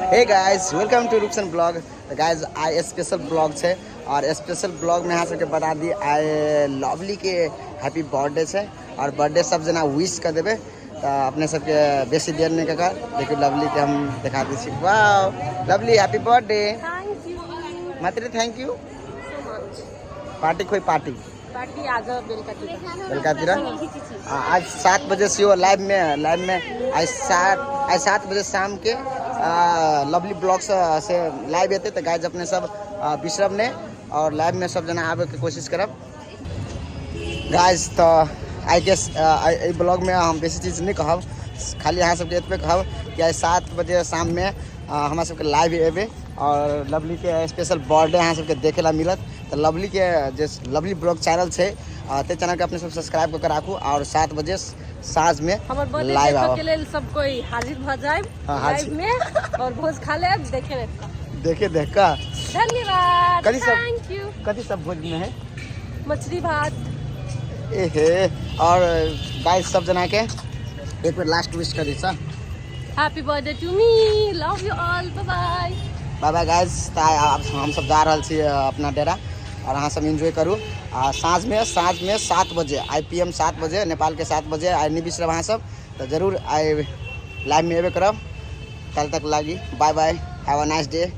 Hey guys welcome to रुक्सन blog. तो guys आई स्पेशल ब्लॉग है और स्पेशल ब्लॉग में यहाँ सबके बता दी आए लवली के हैप्पी बर्थडे है और बर्थडे सब जना विश कर देवे तो अपने सबके बेसी देर नहीं का देखिए लवली के हम दिखा दी। वाह lovely happy birthday. Thank you मात्र thank you so much. Party कोई पार्टी पार्टी आज बेलकातिरा आज 7 बजे से हो लाइव में आज 7 बजे शाम के लवली ब्लॉग से लाइव आते तो गाइज अपने सब विश्रम ने और लाइव में सब जना आवे के कोशिश करब गाइज। तो आई गेस ब्लॉग में हम बेसी चीज़ नहीं कहब, खाली यहाँ सबके एतबे कहब कि आज 7 बजे शाम में हमारा सबके लाइव एबे और लवली के स्पेशल बर्थडे यहाँ सबके देखे ला मिलत। तो लवली के जे लवली ब्लॉग चैनल है ते चैनल के अपने सब सब्सक्राइब करके राखू और 7 बजे साँझ में लाइव आओ के लिए सब कोई हाजिर भ जाए लाइव में और भोज खा ले देखे देख का। धन्यवाद थैंक यू। कथी सब भोज में है? मछली भात एहे और गाइस सब जना के एक बार लास्ट विश करी sir. Happy birthday to me, love you all, bye bye. Bye bye guys. हम सब जा रहा छी अपना डेरा और अहाँ सब एंजॉय करूँ। साँझ में 7 बजे IPM 7 बजे नेपाल के 7 बजे आई नहीं बिसरब अहाँ सब तो जरूर आई लाइव में एबे करब। कल तक लागी bye bye, have a nice day.